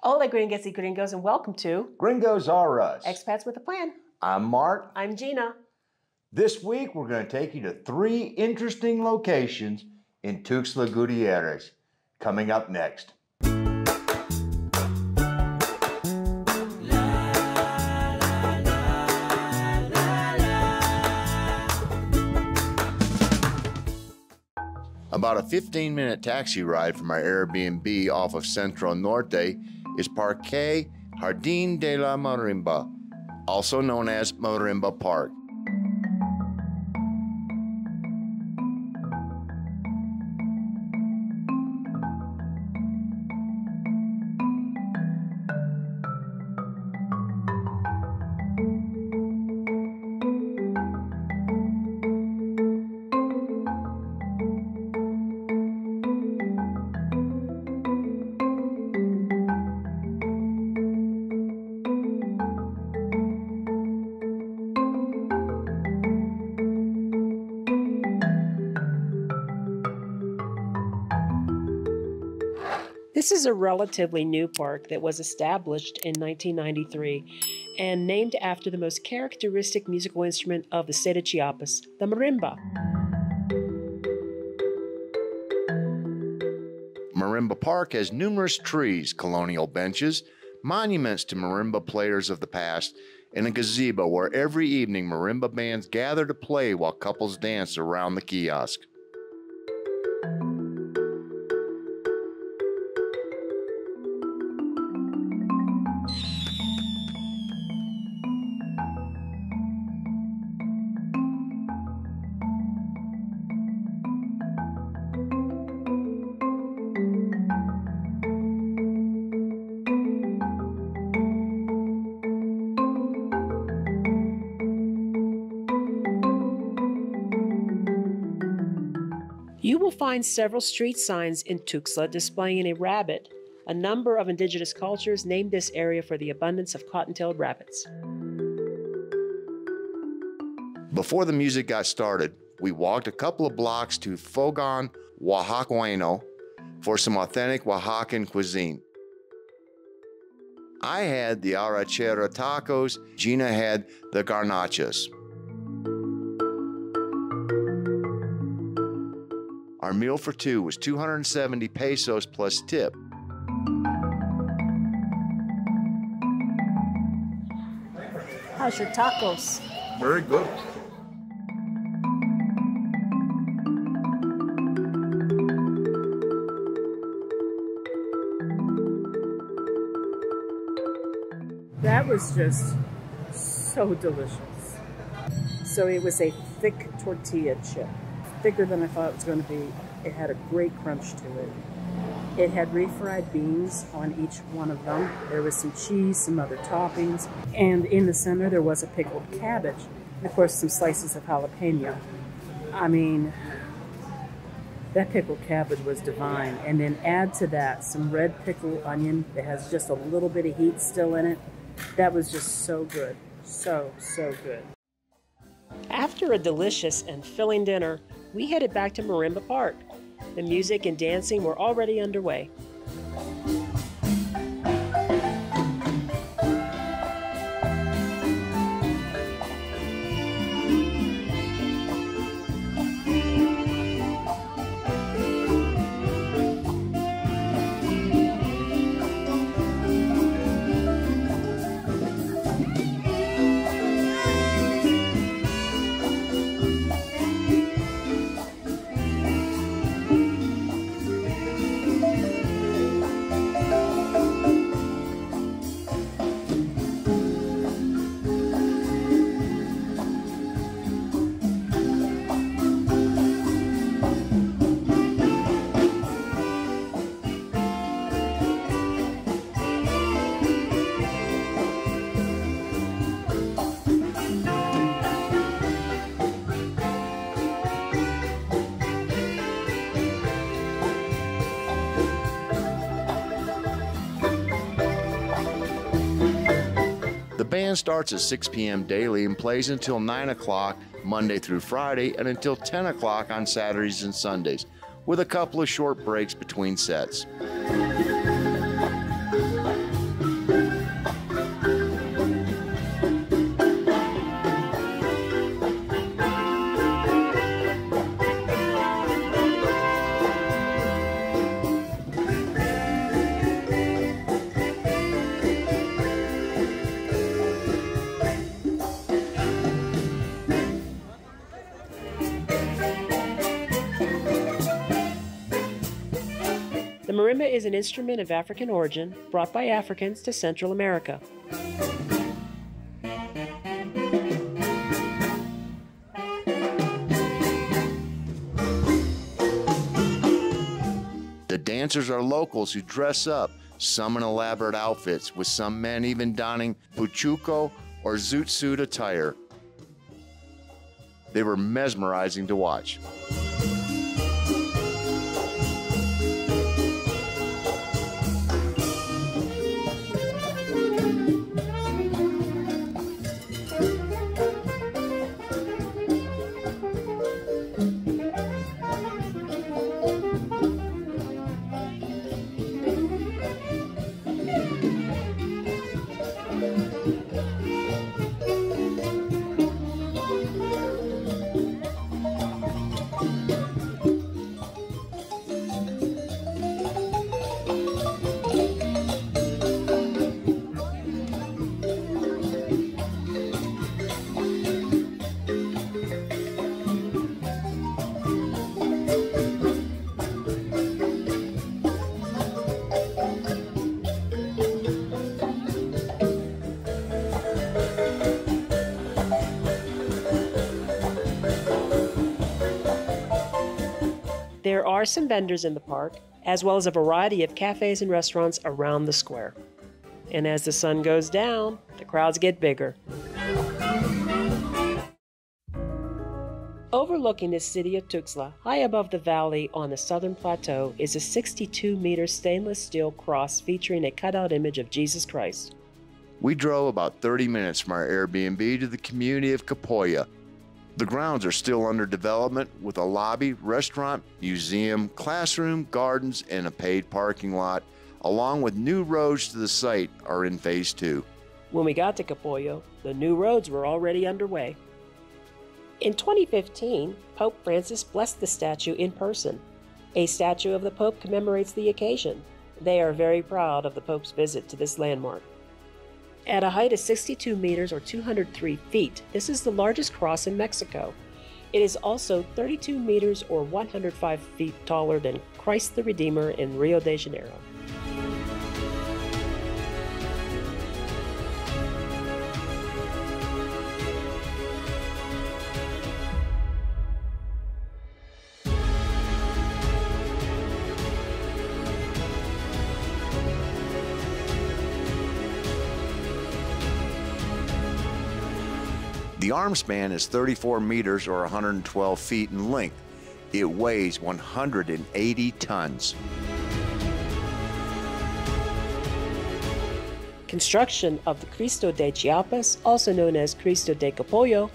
Hola, gringas y gringos, and welcome to Gringos Are Us. Expats with a Plan. I'm Mark. I'm Gina. This week, we're going to take you to 3 interesting locations in Tuxtla Gutierrez. Coming up next. About a 15-minute taxi ride from our Airbnb off of Centro Norte is Parque Jardín de la Marimba, also known as Marimba Park. This is a relatively new park that was established in 1993 and named after the most characteristic musical instrument of the state of Chiapas, the marimba. Marimba Park has numerous trees, colonial benches, monuments to marimba players of the past, and a gazebo where every evening marimba bands gather to play while couples dance around the kiosk. You will find several street signs in Tuxtla displaying a rabbit. A number of indigenous cultures named this area for the abundance of cotton-tailed rabbits. Before the music got started, we walked a couple of blocks to Fogon Oaxaqueño for some authentic Oaxacan cuisine. I had the arrachera tacos, Gina had the garnachas. Our meal for 2 was 270 pesos plus tip. How's your tacos? Very good. That was just so delicious. So it was a thick tortilla chip. Thicker than I thought it was going to be. It had a great crunch to it. It had refried beans on each one of them. There was some cheese, some other toppings, and in the center there was a pickled cabbage, and of course some slices of jalapeno. I mean, that pickled cabbage was divine. And then add to that some red pickled onion that has just a little bit of heat still in it. That was just so good. So good. After a delicious and filling dinner, we headed back to Marimba Park. The music and dancing were already underway. band starts at 6 p.m. daily and plays until 9 o'clock Monday through Friday and until 10 o'clock on Saturdays and Sundays, with a couple of short breaks between sets. is an instrument of African origin brought by Africans to Central America. The dancers are locals who dress up, some in elaborate outfits, with some men even donning buchuco or zoot suit attire. They were mesmerizing to watch. There are some vendors in the park, as well as a variety of cafes and restaurants around the square. And as the sun goes down, the crowds get bigger. Overlooking the city of Tuxtla, high above the valley on the southern plateau, is a 62-meter stainless steel cross featuring a cutout image of Jesus Christ. We drove about 30 minutes from our Airbnb to the community of Kapoya. The grounds are still under development with a lobby, restaurant, museum, classroom, gardens, and a paid parking lot, along with new roads to the site are in Phase 2. When we got to Kapoyo, the new roads were already underway. In 2015, Pope Francis blessed the statue in person. A statue of the Pope commemorates the occasion. They are very proud of the Pope's visit to this landmark. At a height of 62 meters or 203 feet, this is the largest cross in Mexico. It is also 32 meters or 105 feet taller than Christ the Redeemer in Rio de Janeiro. The arm span is 34 meters or 112 feet in length. It weighs 180 tons. Construction of the Cristo de Chiapas, also known as Cristo de Kapoyo,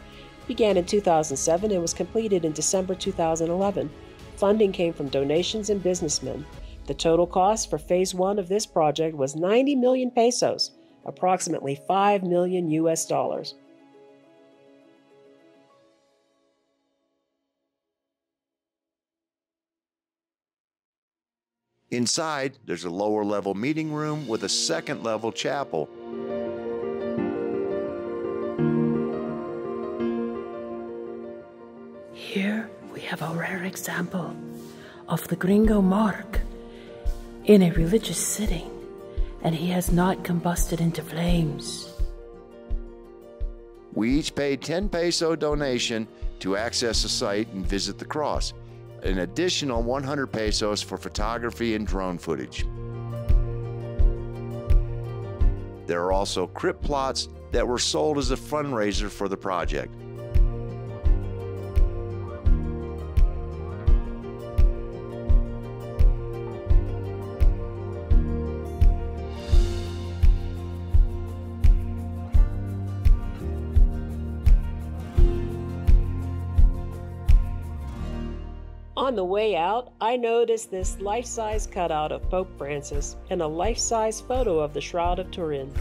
began in 2007 and was completed in December 2011. Funding came from donations and businessmen. The total cost for Phase 1 of this project was 90 million pesos, approximately $5 million US. Inside, there's a lower level meeting room with a second level chapel. Here we have a rare example of the Gringo monarch in a religious setting, and he has not combusted into flames. We each paid 10 peso donation to access the site and visit the cross. An additional 100 pesos for photography and drone footage. There are also crypt plots that were sold as a fundraiser for the project. On the way out, I noticed this life-size cutout of Pope Francis and a life-size photo of the Shroud of Turin.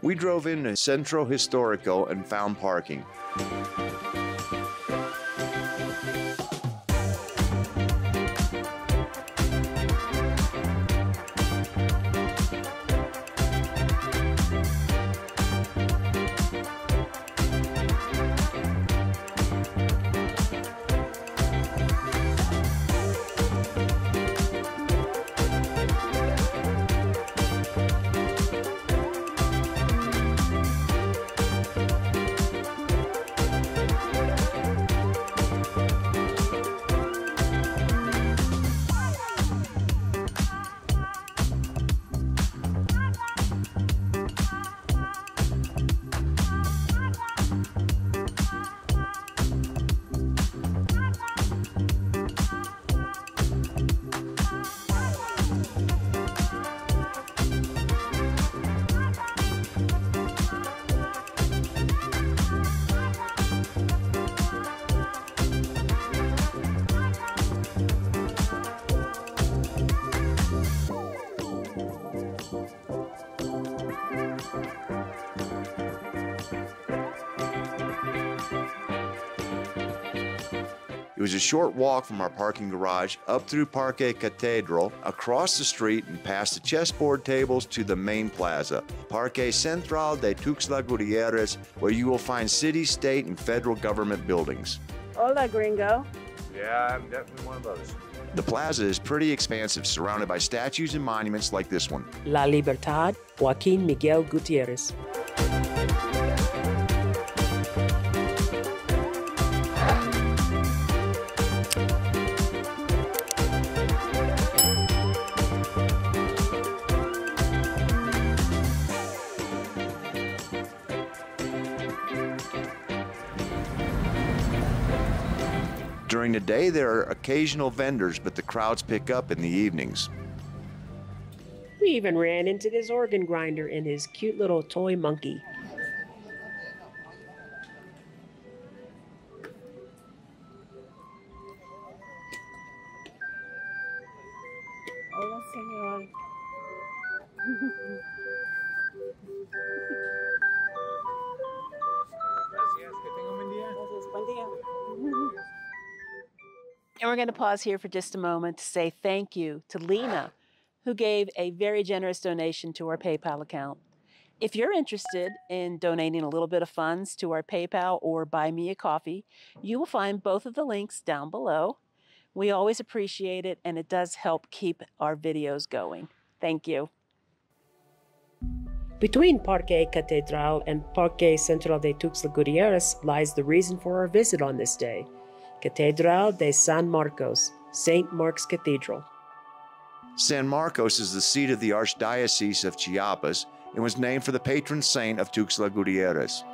We drove into Centro Historico and found parking. It was a short walk from our parking garage up through Parque Catedral, across the street and past the chessboard tables to the main plaza, Parque Central de Tuxtla Gutierrez, where you will find city, state, and federal government buildings. Hola, gringo. Yeah, I'm definitely one of those. The plaza is pretty expansive, surrounded by statues and monuments like this one. La Libertad, Joaquin Miguel Gutierrez. During the day, there are occasional vendors, but the crowds pick up in the evenings. We even ran into this organ grinder and his cute little toy monkey. Hola, señor. Gracias, que tenga un buen día. Gracias, buen día. And we're going to pause here for just a moment to say thank you to Lena, who gave a very generous donation to our PayPal account. If you're interested in donating a little bit of funds to our PayPal or Buy Me a Coffee, you will find both of the links down below. We always appreciate it, and it does help keep our videos going. Thank you. Between Parque Catedral and Parque Central de Tuxtla Gutierrez lies the reason for our visit on this day. Catedral de San Marcos, St. Mark's Cathedral. San Marcos is the seat of the Archdiocese of Chiapas and was named for the patron saint of Tuxtla Gutierrez.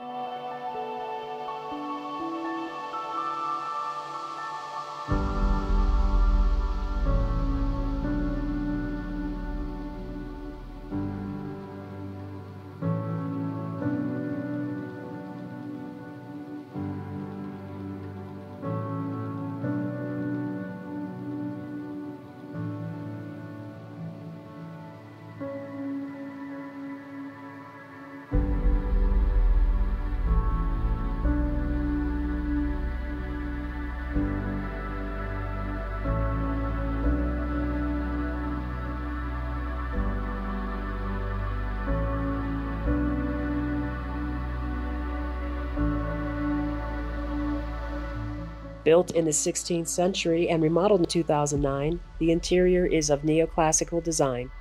Built in the 16th century and remodeled in 2009, the interior is of neoclassical design.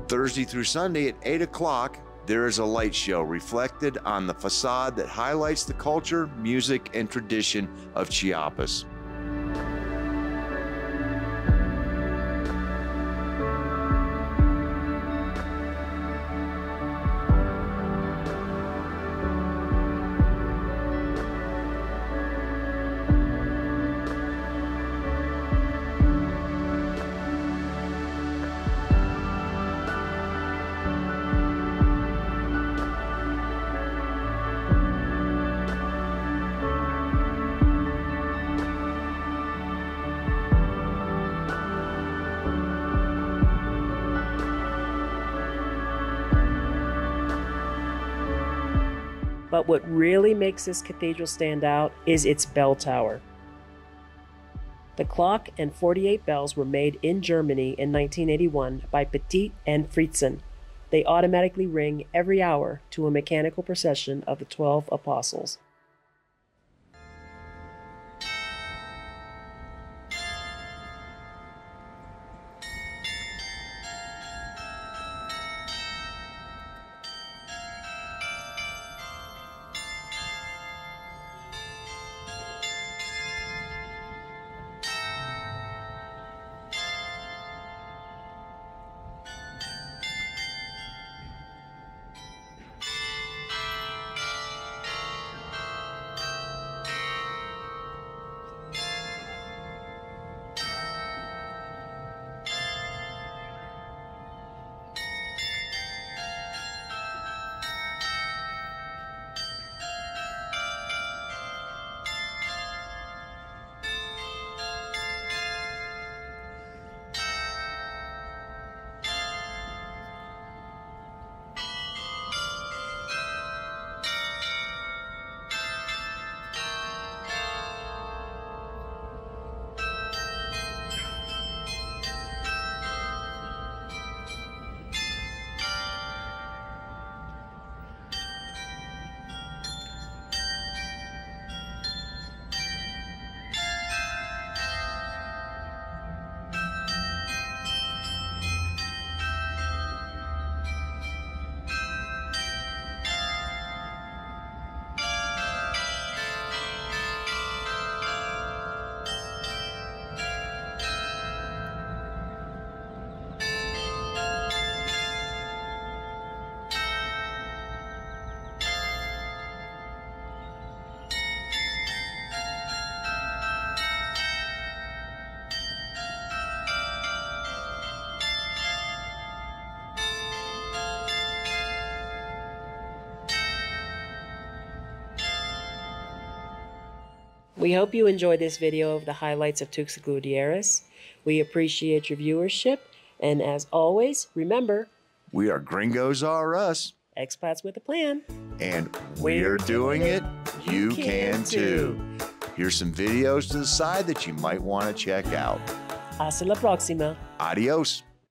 Thursday through Sunday at 8 o'clock, there is a light show reflected on the facade that highlights the culture, music, and tradition of Chiapas. But what really makes this cathedral stand out is its bell tower. The clock and 48 bells were made in Germany in 1981 by Petit and Fritzen. They automatically ring every hour to a mechanical procession of the 12 apostles. We hope you enjoyed this video of the highlights of Tuxtla Gutierrez. We appreciate your viewership, and as always, remember, We are Gringos R Us, expats with a plan. and we're doing it. You can too. Here's some videos to the side that you might want to check out. Hasta la próxima. Adios.